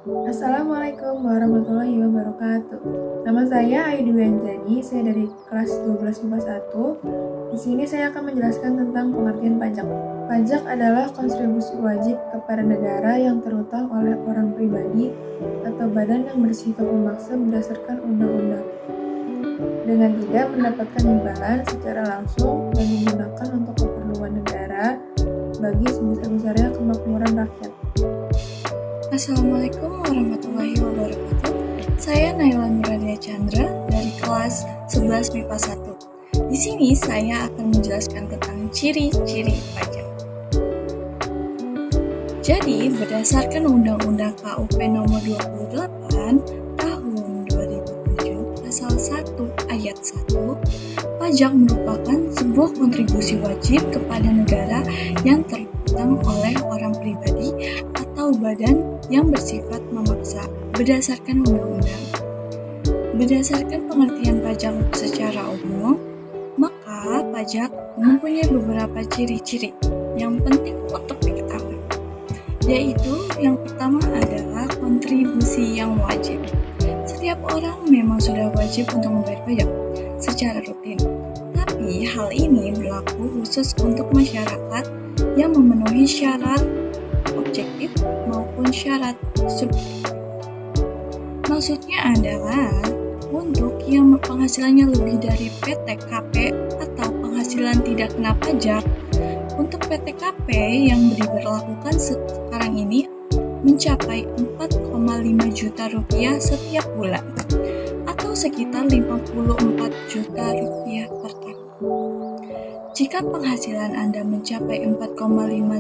Assalamualaikum warahmatullahi wabarakatuh. Nama saya Ayu Dwi, saya dari kelas 12 MIPA 1. Di sini saya akan menjelaskan tentang pengertian pajak. Pajak adalah kontribusi wajib kepada negara yang terutang oleh orang pribadi atau badan yang bersifat memaksa berdasarkan undang-undang, dengan tidak mendapatkan imbalan secara langsung dan digunakan untuk keperluan negara bagi sebesar-besarnya kemakmuran rakyat. Assalamualaikum warahmatullahi wabarakatuh. Saya Naila Muradia Chandra dari kelas 11 MIPA 1. Di sini saya akan menjelaskan tentang ciri-ciri pajak. Jadi, berdasarkan Undang-Undang KUP Nomor 28 Tahun 2007 Pasal 1 Ayat 1, pajak merupakan sebuah kontribusi wajib kepada negara yang terutang oleh orang pribadi atau badan yang bersifat memaksa berdasarkan undang-undang. Berdasarkan pengertian pajak secara umum, maka pajak mempunyai beberapa ciri-ciri yang penting untuk diketahui, yaitu yang pertama adalah kontribusi yang wajib. Setiap orang memang sudah wajib untuk membayar pajak secara rutin, tapi hal ini berlaku khusus untuk masyarakat yang memenuhi syarat objektif maupun syarat subjektif. Maksudnya adalah untuk yang penghasilannya lebih dari PTKP atau penghasilan tidak kena pajak. Untuk PTKP yang diberlakukan sekarang ini mencapai 4,5 juta rupiah setiap bulan atau sekitar 54 juta rupiah per tahun. Jika penghasilan Anda mencapai 4,5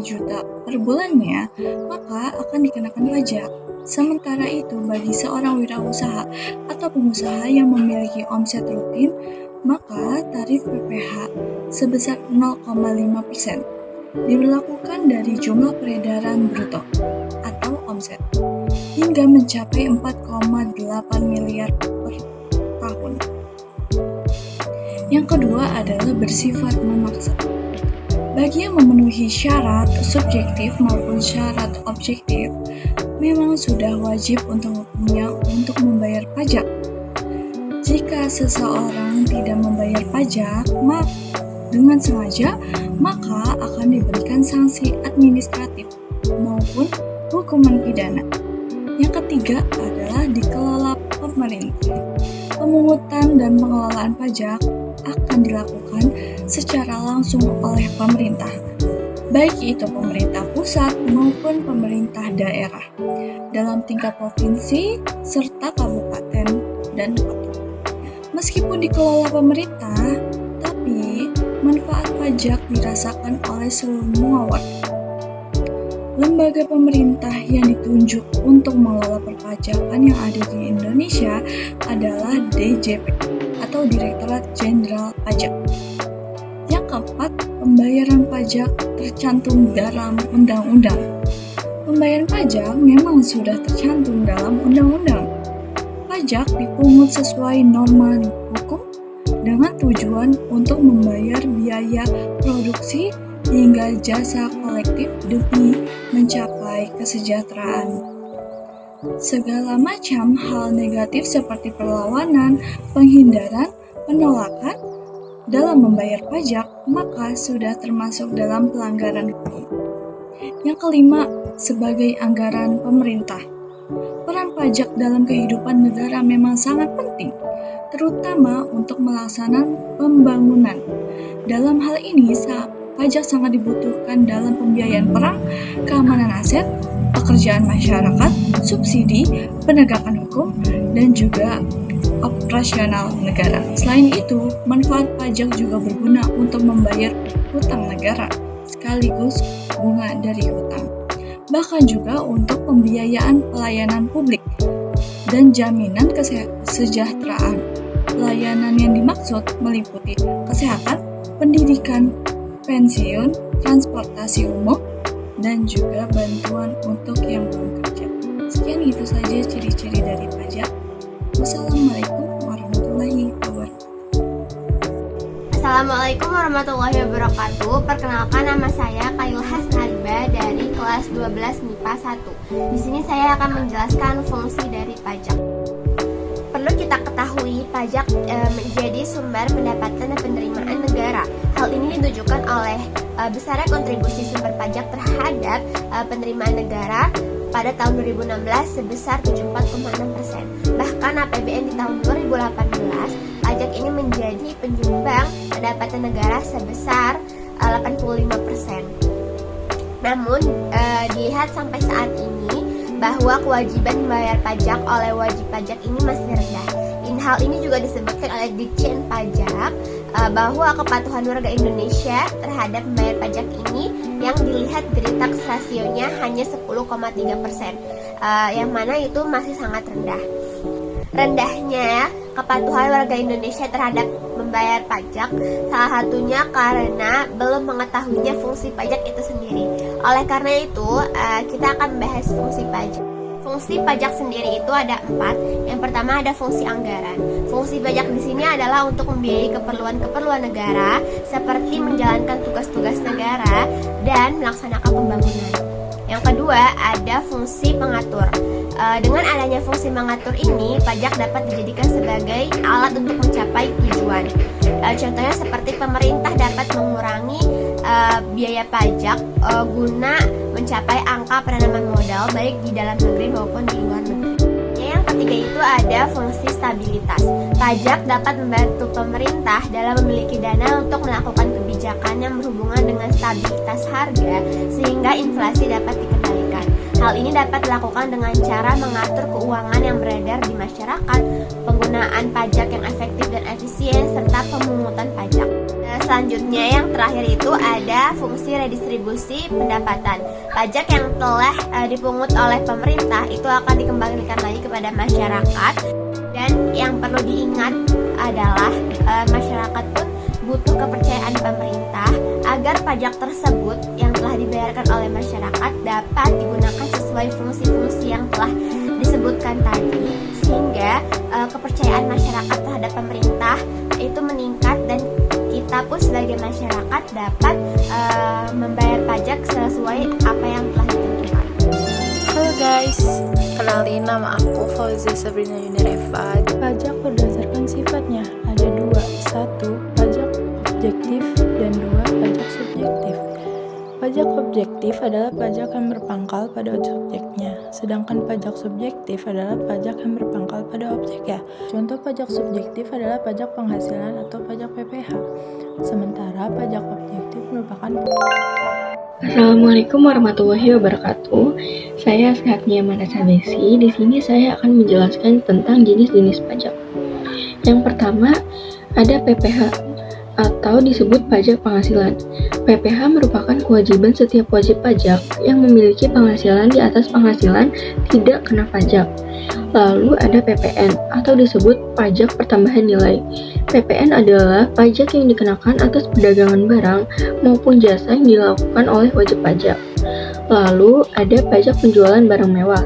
juta per bulannya, maka akan dikenakan pajak. Sementara itu, bagi seorang wirausaha atau pengusaha yang memiliki omset rutin, maka tarif PPh sebesar 0,5% diberlakukan dari jumlah peredaran bruto atau omset hingga mencapai 4,8 miliar per tahun. Yang kedua adalah bersifat memaksa. Bagi yang memenuhi syarat subjektif maupun syarat objektif, memang sudah wajib untuknya untuk membayar pajak. Jika seseorang tidak membayar pajak dengan sengaja, maka akan diberikan sanksi administratif maupun hukuman pidana. Yang ketiga adalah dikelola pemerintah. Pemungutan dan pengelolaan pajak akan dilakukan secara langsung oleh pemerintah, baik itu pemerintah pusat maupun pemerintah daerah, dalam tingkat provinsi serta kabupaten dan kota. Meskipun dikelola pemerintah, tapi manfaat pajak dirasakan oleh semua warga. Lembaga pemerintah yang ditunjuk untuk mengelola perpajakan yang ada di Indonesia adalah DJP atau Direktorat Jenderal Pajak. Yang keempat, pembayaran pajak tercantum dalam undang-undang. Pembayaran pajak memang sudah tercantum dalam undang-undang. Pajak dipungut sesuai norma hukum dengan tujuan untuk membayar biaya produksi hingga jasa kolektif demi mencapai kesejahteraan. Segala macam hal negatif seperti perlawanan, penghindaran, penolakan dalam membayar pajak, maka sudah termasuk dalam pelanggaran hukum. Yang kelima, sebagai anggaran pemerintah. Peran pajak dalam kehidupan negara memang sangat penting, terutama untuk melaksanakan pembangunan. Dalam hal ini, pajak sangat dibutuhkan dalam pembiayaan perang, keamanan aset, pekerjaan masyarakat, subsidi, penegakan hukum, dan juga operasional negara. Selain itu, manfaat pajak juga berguna untuk membayar hutang negara, sekaligus bunga dari hutang. Bahkan juga untuk pembiayaan pelayanan publik dan jaminan kesejahteraan. Pelayanan yang dimaksud meliputi kesehatan, pendidikan, pensiun, transportasi umum, dan juga bantuan untuk yang belum kerja. Sekian itu saja ciri-ciri dari pajak. Wassalamualaikum warahmatullahi wabarakatuh. Assalamualaikum warahmatullahi wabarakatuh. Perkenalkan, nama saya Kayul Hasnaliba dari kelas 12 MIPA 1. Di sini saya akan menjelaskan fungsi dari pajak. Perlu kita ketahui, pajak menjadi sumber pendapatan dan penerimaan negara. Hal ini ditujukan oleh besarnya kontribusi sumber pajak terhadap penerimaan negara pada tahun 2016 sebesar 74,6%. Bahkan APBN di tahun 2018, pajak ini menjadi penyumbang pendapatan negara sebesar 85%. Namun, dilihat sampai saat ini bahwa kewajiban membayar pajak oleh wajib pajak ini masih rendah. Hal ini juga disebutkan oleh Ditjen Pajak bahwa kepatuhan warga Indonesia terhadap membayar pajak ini yang dilihat dari tax rasionya hanya 10,3%, yang mana itu masih sangat rendah. Rendahnya kepatuhan warga Indonesia terhadap membayar pajak salah satunya karena belum mengetahuinya fungsi pajak itu sendiri. Oleh karena itu, kita akan membahas fungsi pajak. Fungsi pajak sendiri itu ada 4. Yang pertama ada fungsi anggaran. Fungsi pajak di sini adalah untuk membiayai keperluan-keperluan negara seperti menjalankan tugas-tugas negara dan melaksanakan pembangunan. Yang kedua ada fungsi pengatur. Dengan adanya fungsi mengatur ini, pajak dapat dijadikan sebagai alat untuk mencapai tujuan. Contohnya seperti pemerintah dapat mengurangi biaya pajak guna mencapai angka penanaman modal baik di dalam negeri maupun di luar negeri. Yang ketiga itu ada fungsi stabilitas. Pajak dapat membantu pemerintah dalam memiliki dana untuk melakukan kebijakan yang berhubungan dengan stabilitas harga sehingga inflasi dapat dikendalikan. Hal ini dapat dilakukan dengan cara mengatur keuangan yang beredar di masyarakat, penggunaan pajak yang efektif dan efisien, serta pemungutan pajak. Selanjutnya yang terakhir itu ada fungsi redistribusi pendapatan. Pajak yang telah dipungut oleh pemerintah itu akan dikembalikan lagi kepada masyarakat. Dan yang perlu diingat adalah masyarakat pun butuh kepercayaan pemerintah agar pajak tersebut yang telah dibayarkan oleh masyarakat dapat digunakan sesuai fungsi-fungsi yang telah disebutkan tadi, sehingga kepercayaan masyarakat terhadap pemerintah itu meningkat dan kita pun sebagai masyarakat dapat membayar pajak sesuai apa yang telah ditentukan. Halo guys, kenalin nama aku Fauzia Sabrina Yunireva. Pajak berdasarkan sifatnya ada 2, 1 pajak objektif dan 2 pajak subjektif. Pajak objektif adalah pajak yang berpangkal pada subjeknya, sedangkan pajak subjektif adalah pajak yang berpangkal pada objeknya. Contoh pajak subjektif adalah pajak penghasilan atau pajak PPh, sementara pajak objektif merupakan Assalamualaikum warahmatullahi wabarakatuh. Saya Sehatnia Manasa Besi. Di sini saya akan menjelaskan tentang jenis-jenis pajak. Yang pertama ada PPh atau disebut pajak penghasilan. PPh merupakan kewajiban setiap wajib pajak yang memiliki penghasilan di atas penghasilan tidak kena pajak. Lalu ada PPN atau disebut pajak pertambahan nilai. PPN adalah pajak yang dikenakan atas perdagangan barang maupun jasa yang dilakukan oleh wajib pajak. Lalu ada pajak penjualan barang mewah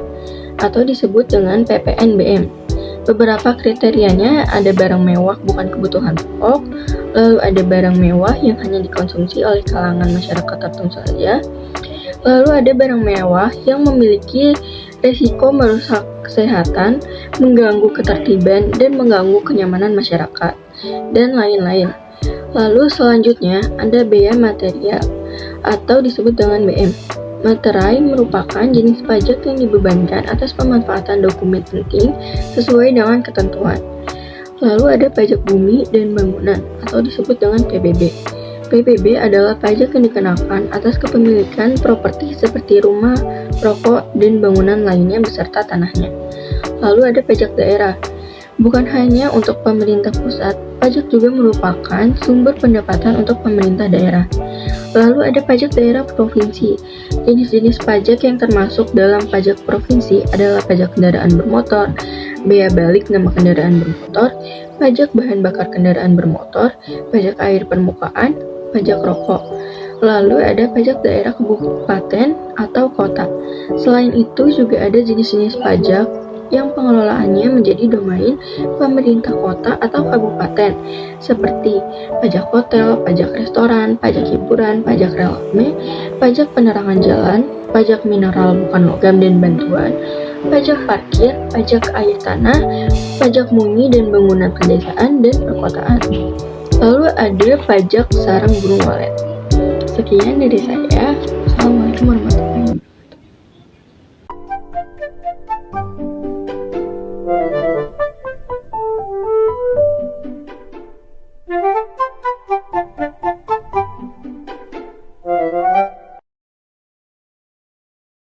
atau disebut dengan PPNBM. Beberapa kriterianya ada barang mewah bukan kebutuhan pokok, lalu ada barang mewah yang hanya dikonsumsi oleh kalangan masyarakat tertentu saja, lalu ada barang mewah yang memiliki resiko merusak kesehatan, mengganggu ketertiban, dan mengganggu kenyamanan masyarakat, dan lain-lain. Lalu selanjutnya ada bea material atau disebut dengan BM. Materai merupakan jenis pajak yang dibebankan atas pemanfaatan dokumen penting sesuai dengan ketentuan. Lalu ada pajak bumi dan bangunan atau disebut dengan PBB. PBB adalah pajak yang dikenakan atas kepemilikan properti seperti rumah, rokok, dan bangunan lainnya beserta tanahnya. Lalu ada pajak daerah. Bukan hanya untuk pemerintah pusat, pajak juga merupakan sumber pendapatan untuk pemerintah daerah. Lalu ada pajak daerah provinsi. Jenis-jenis pajak yang termasuk dalam pajak provinsi adalah pajak kendaraan bermotor, bea balik nama kendaraan bermotor, pajak bahan bakar kendaraan bermotor, pajak air permukaan, pajak rokok. Lalu ada pajak daerah kabupaten atau kota. Selain itu juga ada jenis-jenis pajak yang pengelolaannya menjadi domain pemerintah kota atau kabupaten, seperti pajak hotel, pajak restoran, pajak hiburan, pajak reklame, pajak penerangan jalan, pajak mineral bukan logam dan bantuan, pajak parkir, pajak air tanah, pajak bumi dan bangunan pedesaan dan perkotaan. Lalu ada pajak sarang burung walet. Sekian dari saya.